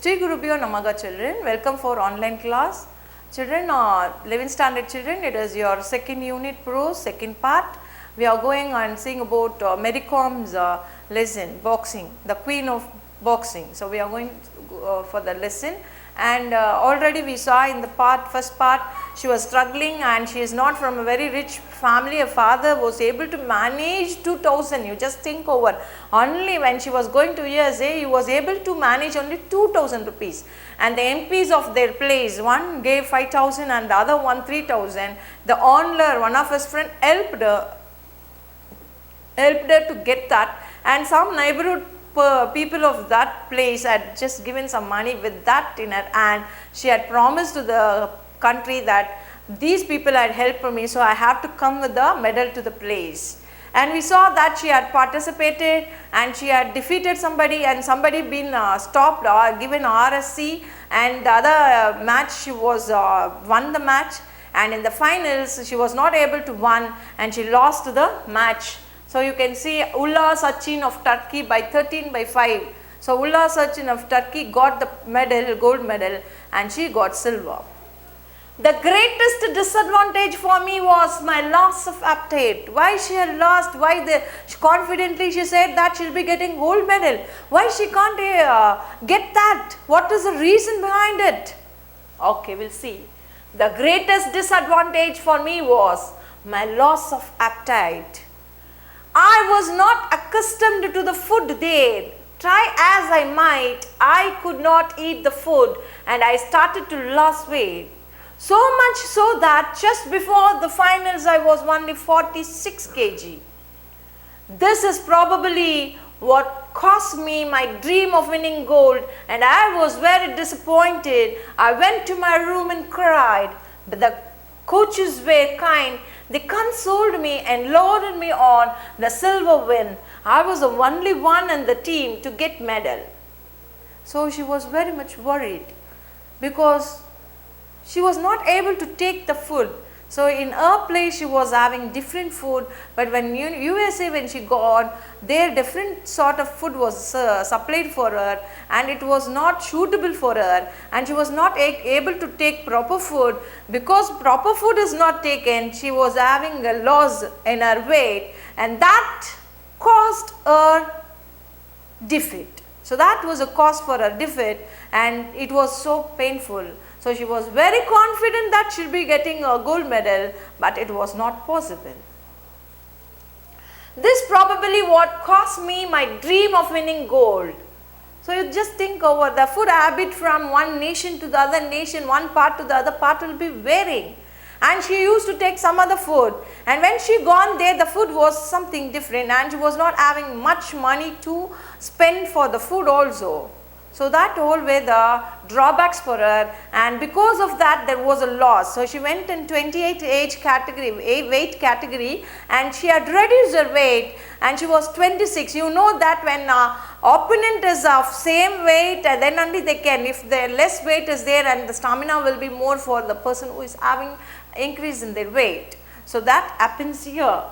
Sri Gurubhyo Namaha children, welcome for online class. Children, 11th standard children, it is your second unit prose, second part. We are going and seeing about Mary Com's lesson, boxing, the queen of boxing. So, we are going for the lesson, and already we saw in the first part, she was struggling and she is not from a very rich family. Her father was able to manage 2000. You just think over, only when she was going to USA, he was able to manage only 2000 rupees, and the MPs of their place, one gave 5000 and the other one 3000. The owner, one of his friend, helped her to get that, and some neighborhood people of that place had just given some money with that in her hand. She had promised to the country that these people had helped me, so I have to come with the medal to the place. And we saw that she had participated and she had defeated somebody, and somebody been stopped or given RSC, and the other match she was won the match, and in the finals she was not able to win and she lost the match. So, you can see Ulla Sachin of Turkey by 13/5. So, Ulla Sachin of Turkey got the medal, gold medal, and she got silver. The greatest disadvantage for me was my loss of appetite. Why she had lost? Why confidently she said that she will be getting gold medal. Why she can't get that? What is the reason behind it? Okay, we will see. The greatest disadvantage for me was my loss of appetite. I was not accustomed to the food there. Try as I might, I could not eat the food and I started to lose weight. So much so that just before the finals I was only 46 kg. This is probably what cost me my dream of winning gold, and I was very disappointed. I went to my room and cried, but the coaches were kind. They consoled me and loaded me on the silver win. I was the only one in the team to get medal. So she was very much worried because she was not able to take the food. So in her place she was having different food, but when USA, when she got there, different sort of food was supplied for her, and it was not suitable for her, and she was not able to take proper food. Because proper food is not taken, she was having a loss in her weight, and that caused her defeat. So that was a cause for her defeat, and it was so painful. So she was very confident that she will be getting a gold medal, but it was not possible. This probably what cost me my dream of winning gold. So you just think over the food habit from one nation to the other nation, one part to the other part will be varying. And she used to take some other food, and when she gone there, the food was something different, and she was not having much money to spend for the food also. So that all were the drawbacks for her, and because of that there was a loss. So she went in 28 weight category, and she had reduced her weight, and she was 26. You know that when opponent is of same weight, then only they can, if the less weight is there, and the stamina will be more for the person who is having increase in their weight. So that happens here.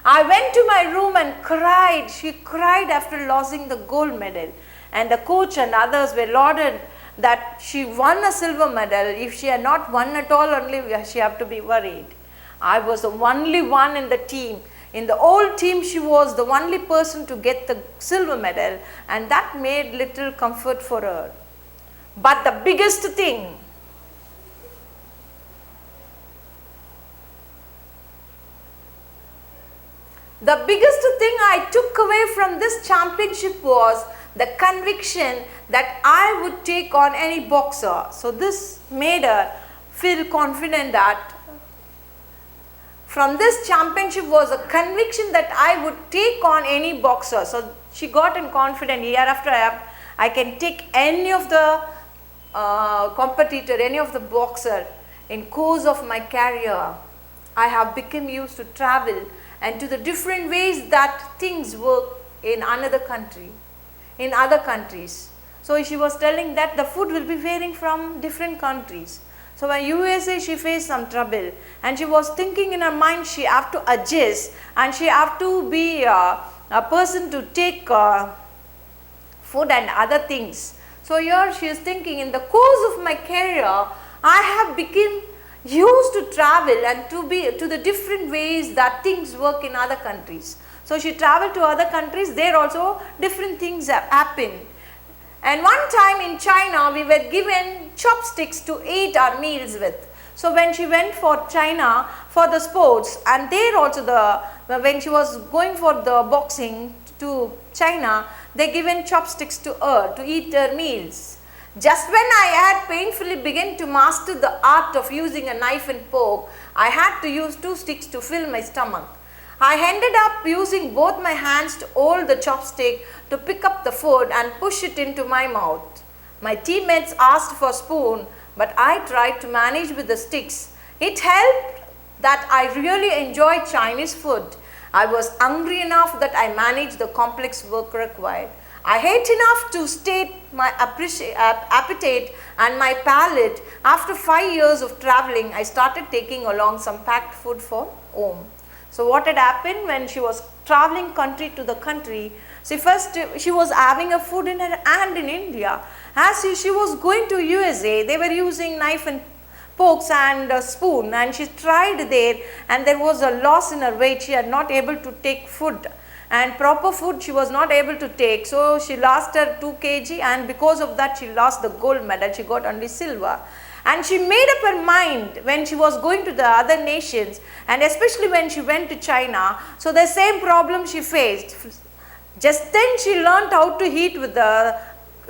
I went to my room and cried. She cried after losing the gold medal. And the coach and others were lauded that she won a silver medal. If she had not won at all, only she had to be worried. I was the only one in the team. In the whole team, she was the only person to get the silver medal, and that made little comfort for her. But the biggest thing, I took away from this championship was the conviction that I would take on any boxer. So this made her feel confident that from this championship was a conviction that I would take on any boxer. So she got in confident, year after year, I can take any of the competitor, any of the boxer. In course of my career, I have become used to travel and to the different ways that things work in another country, in other countries. So she was telling that the food will be varying from different countries. So when USA, she faced some trouble, and she was thinking in her mind she have to adjust, and she have to be a person to take food and other things. So here she is thinking, in the course of my career, I have become used to travel and to the different ways that things work in other countries. So she traveled to other countries, there also different things have happened. And one time in China, we were given chopsticks to eat our meals with. So when she went for China for the sports, and there also when she was going for the boxing to China, they given chopsticks to her to eat her meals. Just when I had painfully begun to master the art of using a knife and fork, I had to use 2 sticks to fill my stomach. I ended up using both my hands to hold the chopstick to pick up the food and push it into my mouth. My teammates asked for a spoon, but I tried to manage with the sticks. It helped that I really enjoyed Chinese food. I was hungry enough that I managed the complex work required. I ate enough to state my appetite and my palate. After 5 years of traveling, I started taking along some packed food for home. So what had happened when she was traveling country to the country, see, first she was having a food in her hand in India. As she was going to USA, they were using knife and forks and a spoon, and she tried there, and there was a loss in her weight. She had not able to take food, and proper food she was not able to take. So she lost her 2 kg, and because of that she lost the gold medal. She got only silver. And she made up her mind when she was going to the other nations, and especially when she went to China. So the same problem she faced. Just then she learned how to eat with the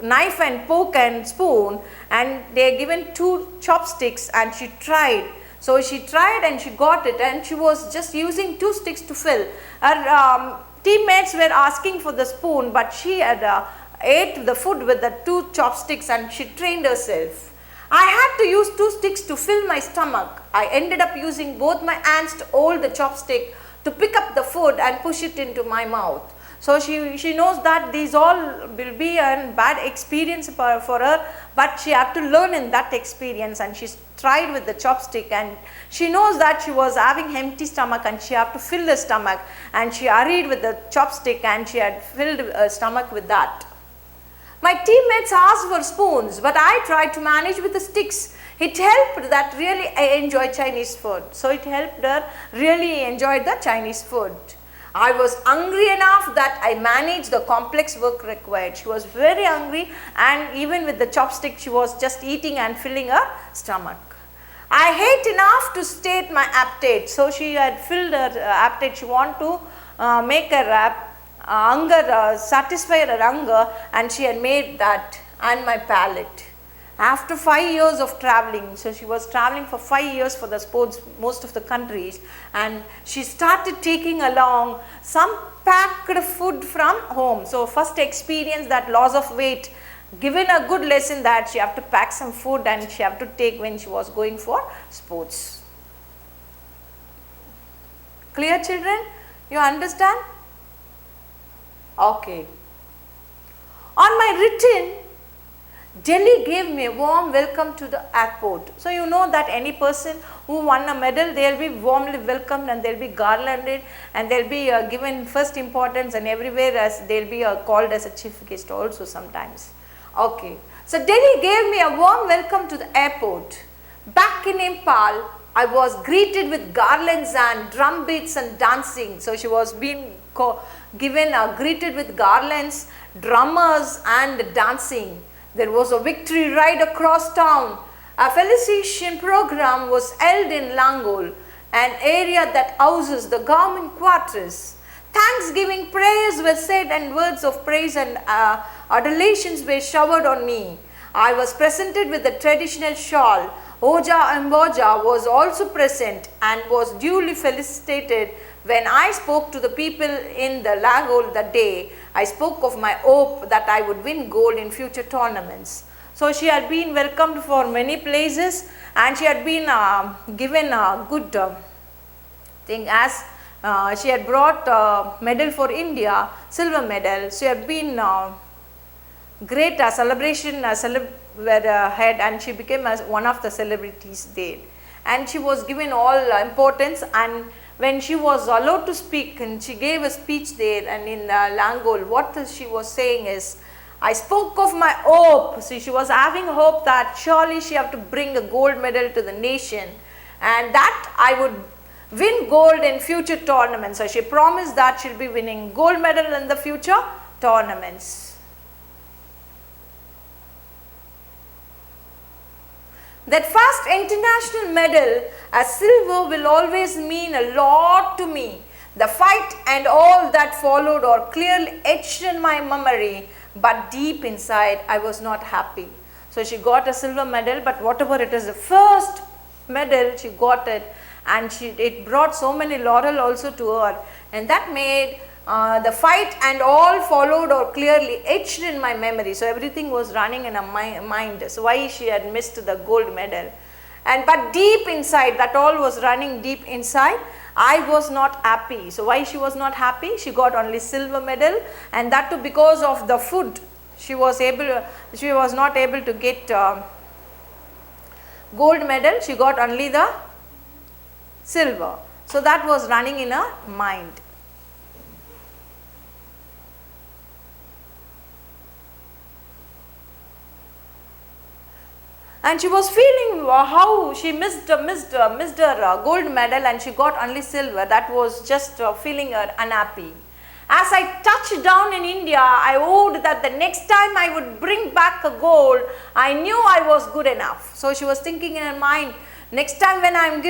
knife and fork and spoon, and they are given 2 chopsticks, and she tried. So she tried and she got it, and she was just using 2 sticks to fill. Her teammates were asking for the spoon, but she had ate the food with the 2 chopsticks, and she trained herself. I had to use 2 sticks to fill my stomach. I ended up using both my hands to hold the chopstick to pick up the food and push it into my mouth. So she knows that these all will be a bad experience for her, but she had to learn in that experience, and she tried with the chopstick, and she knows that she was having empty stomach and she had to fill the stomach, and she hurried with the chopstick and she had filled her stomach with that. My teammates asked for spoons, but I tried to manage with the sticks. It helped that really I enjoy Chinese food. So it helped her really enjoy the Chinese food. I was hungry enough that I managed the complex work required. She was very hungry, and even with the chopstick she was just eating and filling her stomach. I ate enough to state my appetite. So she had filled her appetite. She wanted to make her hunger, satisfy her hunger, and she had made that, and my palate. After 5 years of traveling, so she was traveling for 5 years for the sports, most of the countries, and she started taking along some packed food from home. So first experience that loss of weight, given a good lesson that she have to pack some food and she have to take when she was going for sports. Clear, children? You understand? Okay. On my return, Delhi gave me a warm welcome to the airport. So you know that any person who won a medal, they will be warmly welcomed, and they will be garlanded, and they will be given first importance, and everywhere as they will be called as a chief guest also sometimes. Okay. So Delhi gave me a warm welcome to the airport. Back in Impal, I was greeted with garlands and drum beats and dancing. So she was being greeted with garlands, drummers and dancing. There was a victory ride across town. A felicitation program was held in Langol, an area that houses the government quarters. Thanksgiving prayers were said, and words of praise and adulations were showered on me. I was presented with the traditional shawl. Oja Amboja was also present and was duly felicitated. When I spoke to the people in the Langol that day, I spoke of my hope that I would win gold in future tournaments. So she had been welcomed for many places, and she had been given a good thing, as she had brought a medal for India, silver medal. She had been great celebration head, and she became one of the celebrities there. And she was given all importance, and when she was allowed to speak, and she gave a speech there, and in Langol, what she was saying is, I spoke of my hope. See, she was having hope that surely she have to bring a gold medal to the nation and that I would win gold in future tournaments. So she promised that she'll be winning gold medal in the future tournaments. That first international medal as silver will always mean a lot to me. The fight and all that followed are clearly etched in my memory, but deep inside I was not happy. So she got a silver medal, but whatever it is, the first medal she got it, and it brought so many laurel also to her, and that made the fight and all followed or clearly etched in my memory. So everything was running in her mind. So why she had missed the gold medal, but deep inside, that all was running deep inside. I was not happy. So why she was not happy? She got only silver medal, and that too because of the food. She was not able to get gold medal. She got only the silver. So that was running in her mind. And she was feeling how she missed her gold medal and she got only silver. That was just feeling her unhappy. As I touched down in India, I vowed that the next time I would bring back a gold, I knew I was good enough. So she was thinking in her mind, next time when I am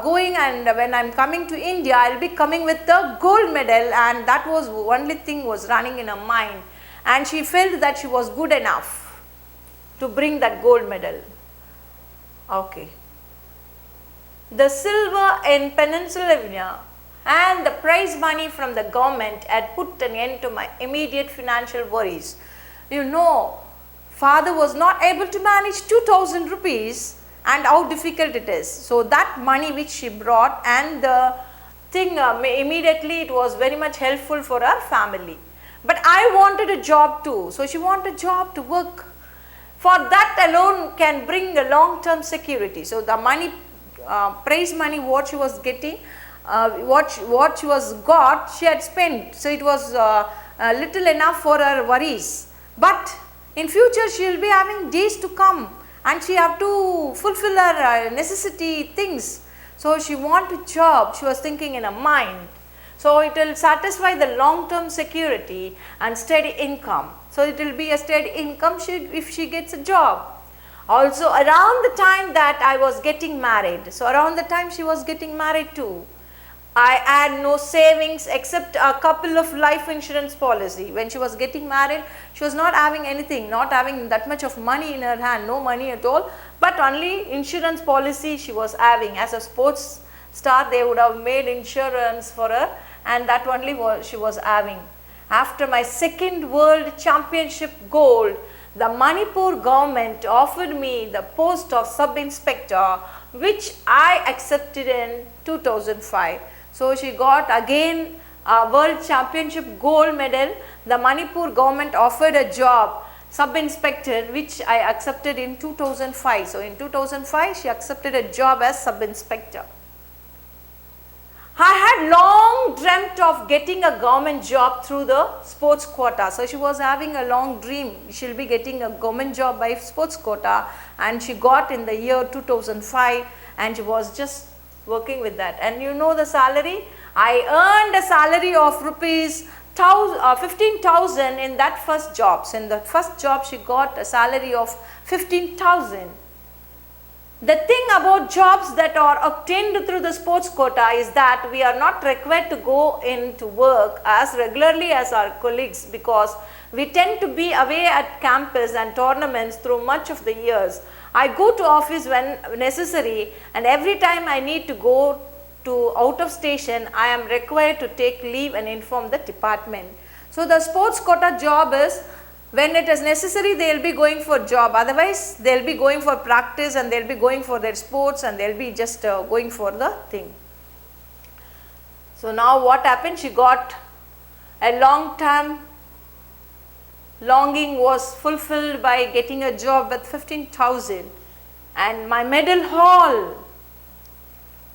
going and when I am coming to India, I will be coming with the gold medal, and that was only thing was running in her mind. And she felt that she was good enough to bring that gold medal. Okay. The silver in Pennsylvania and the prize money from the government had put an end to my immediate financial worries. You know, father was not able to manage 2,000 rupees and how difficult it is. So that money which she brought and the thing immediately it was very much helpful for her family. But I wanted a job too. So she wanted a job to work. For that alone can bring a long-term security. So the money, prize money what she was getting, what she was got, she had spent. So it was little enough for her worries. But in future she will be having days to come and she have to fulfill her necessity things. So she wanted a job, she was thinking in her mind. So it will satisfy the long-term security and steady income. So it will be a steady income if she gets a job. Also around the time that I was getting married, so around the time she was getting married too, I had no savings except a couple of life insurance policy. When she was getting married, she was not having anything, not having that much of money in her hand, no money at all, but only insurance policy she was having. As a sports star, they would have made insurance for her, and that only she was having. After my second world championship gold, the Manipur government offered me the post of sub-inspector, which I accepted in 2005. So she got again a world championship gold medal. The Manipur government offered a job, sub-inspector, which I accepted in 2005. So in 2005, she accepted a job as sub-inspector. I had long dreamt of getting a government job through the sports quota. So she was having a long dream. She'll be getting a government job by sports quota, and she got in the year 2005, and she was just working with that. And you know the salary? I earned a salary of rupees 15,000 in that first job. So in the first job she got a salary of 15,000. The thing about jobs that are obtained through the sports quota is that we are not required to go into work as regularly as our colleagues, because we tend to be away at campus and tournaments through much of the years. I go to office when necessary, and every time I need to go to out of station, I am required to take leave and inform the department. So the sports quota job is, when it is necessary, they will be going for job. Otherwise, they will be going for practice and they will be going for their sports, and they will be just going for the thing. So now what happened? She got a long-term longing was fulfilled by getting a job with 15,000, and my medal haul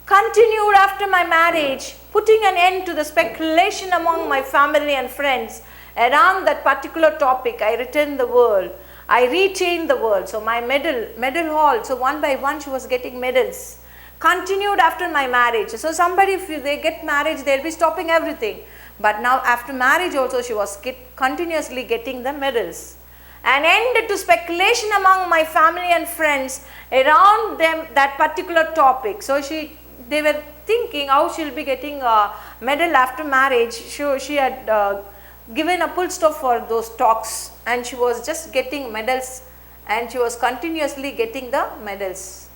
continued after my marriage, putting an end to the speculation among my family and friends. around that particular topic, I retained the world. I retained the world. So my medal haul. So one by one she was getting medals. Continued after my marriage. So somebody, if they get married, they'll be stopping everything. But now after marriage also she was continuously getting the medals. And ended to speculation among my family and friends around them that particular topic. So they were thinking how she'll be getting a medal after marriage. She had given a full stop for those talks, and she was just getting medals, and she was continuously getting the medals.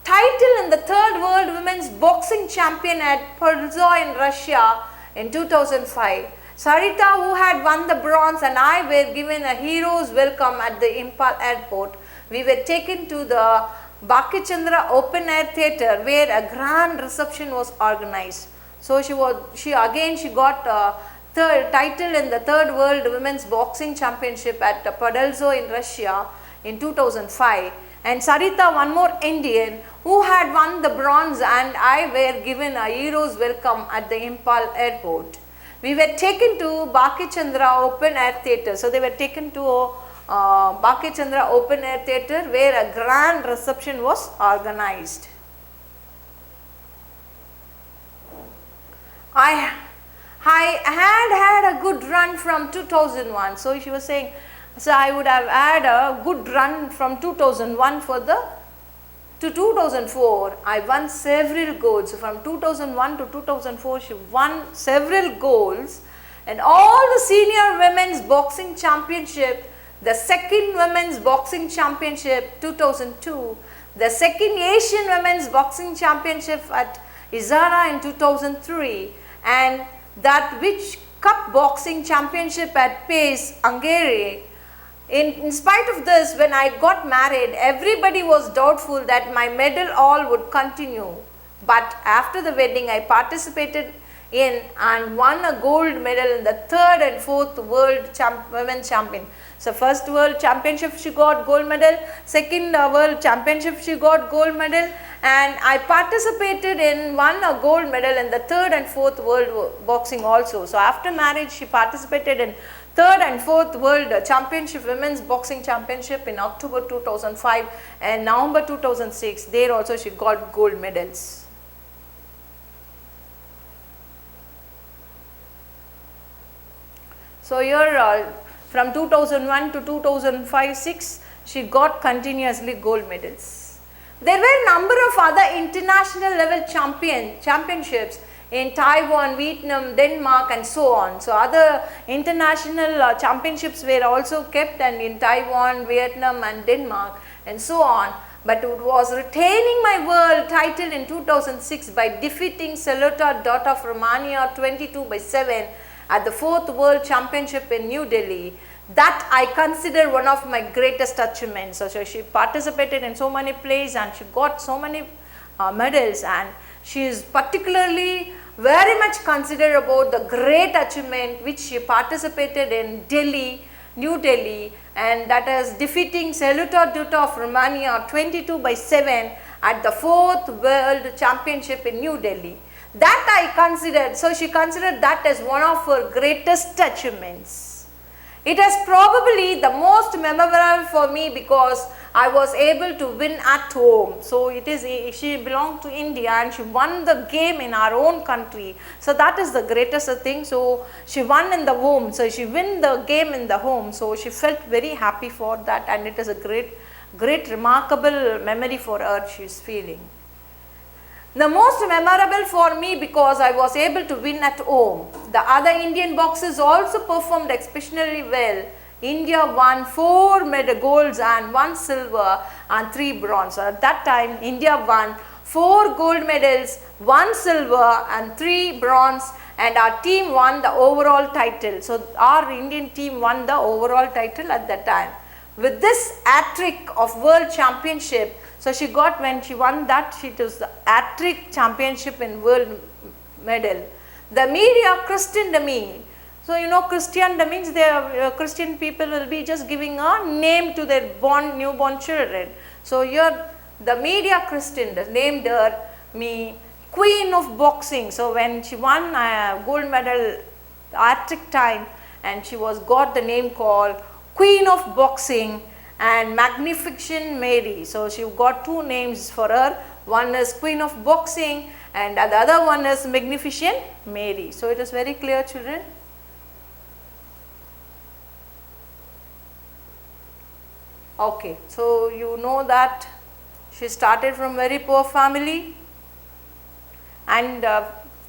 Title in the third world women's boxing champion at Prose in Russia in 2005. Sarita, who had won the bronze, and I were given a hero's welcome at the Impal airport. We were taken to the Bakichandra open air theatre where a grand reception was organized. So she got a third title in the third world women's boxing championship at Prose in Russia in 2005. And Sarita, one more Indian, who had won the bronze, and I were given a hero's welcome at the Impal airport. We were taken to Bakichandra open air theatre. So they were taken to Bakichandra open air theatre where a grand reception was organized. I had a good run from 2001. So she was saying, so I would have had a good run from 2001 to 2004. I won several golds. So from 2001 to 2004 she won several golds, and all the senior women's boxing championship, the second women's boxing championship 2002, the second Asian women's boxing championship at Izara in 2003, and that which cup boxing championship at Pace, Hungary. In spite of this, when I got married, everybody was doubtful that my medal all would continue. But after the wedding, I participated in and won a gold medal in the third and fourth world women's champion. So first world championship she got gold medal, second world championship she got gold medal, and I participated in won a gold medal in the third and fourth world boxing also. So after marriage she participated in third and fourth world championship, women's boxing championship in October 2005 and November 2006. There also she got gold medals. So here from 2001 to 2005-06 she got continuously gold medals. There were a number of other international level championships in Taiwan, Vietnam, Denmark and so on. So other international championships were also kept, and in Taiwan, Vietnam and Denmark and so on. But it was retaining my world title in 2006 by defeating Celuta Dot of Romania 22-7 at the 4th World Championship in New Delhi. That I consider one of my greatest achievements. So she participated in so many plays and she got so many medals, and she is particularly very much considered about the great achievement which she participated in Delhi, New Delhi, and that is defeating Celuta Dot of Romania 22-7 at the 4th World Championship in New Delhi. That I considered, so she considered that as one of her greatest achievements. It is probably the most memorable for me because I was able to win at home. So she belonged to India and she won the game in our own country. So that is the greatest thing. So she won in the home. So she won the game in the home. So she felt very happy for that, and it is a great remarkable memory for her she is feeling. The most memorable for me because I was able to win at home. The other Indian boxers also performed exceptionally well. India won 4 golds and 1 silver and 3 bronze. So at that time India won 4 gold medals, 1 silver and 3 bronze, and our team won the overall title. So our Indian team won the overall title at that time. With this hat-trick of world championship, so she got, when she won that, it was the hat-trick championship in world medal. The media christened me. So you know, Christian means Christian people will be just giving a name to their newborn children. So here the media christened, named her me Queen of Boxing. So when she won a gold medal arctic time, and she was got the name called Queen of Boxing and Magnificent Mary. So she got two names for her. One is Queen of Boxing and the other one is Magnificent Mary. So it is very clear, children. Okay, so you know that she started from very poor family, and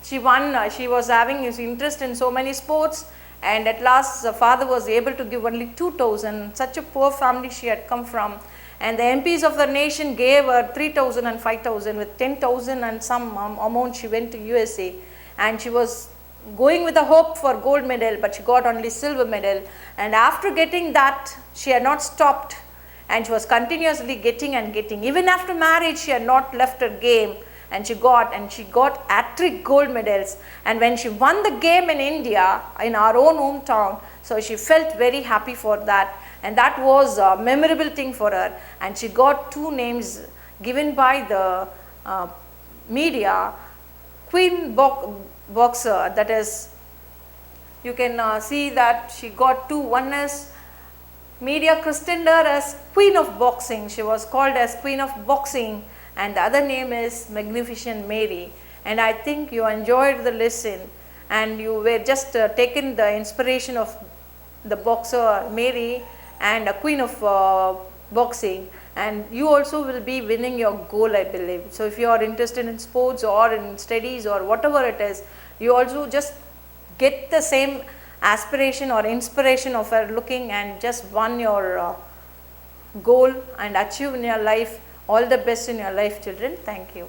she was having his interest in so many sports, and at last the father was able to give only 2,000. Such a poor family she had come from, and the MPs of the nation gave her 3,000 and 5,000. With 10,000 and some amount she went to USA, and she was going with a hope for gold medal, but she got only silver medal. And after getting that, she had not stopped, and she was continuously getting and getting. Even after marriage, she had not left her game, and she got hat-trick gold medals. And when she won the game in India, in our own hometown, so she felt very happy for that, and that was a memorable thing for her. And she got two names given by the media, Queen Boxer. That is, you can see that she got two. One is media christened her as Queen of Boxing. She was called as Queen of Boxing, and the other name is Magnificent Mary. And I think you enjoyed the lesson, and you were just taken the inspiration of the boxer Mary and a Queen of Boxing, and you also will be winning your goal, I believe. So if you are interested in sports or in studies or whatever it is, you also just get the same aspiration or inspiration of her looking and just won your goal and achieve in your life. All the best in your life, children. Thank you.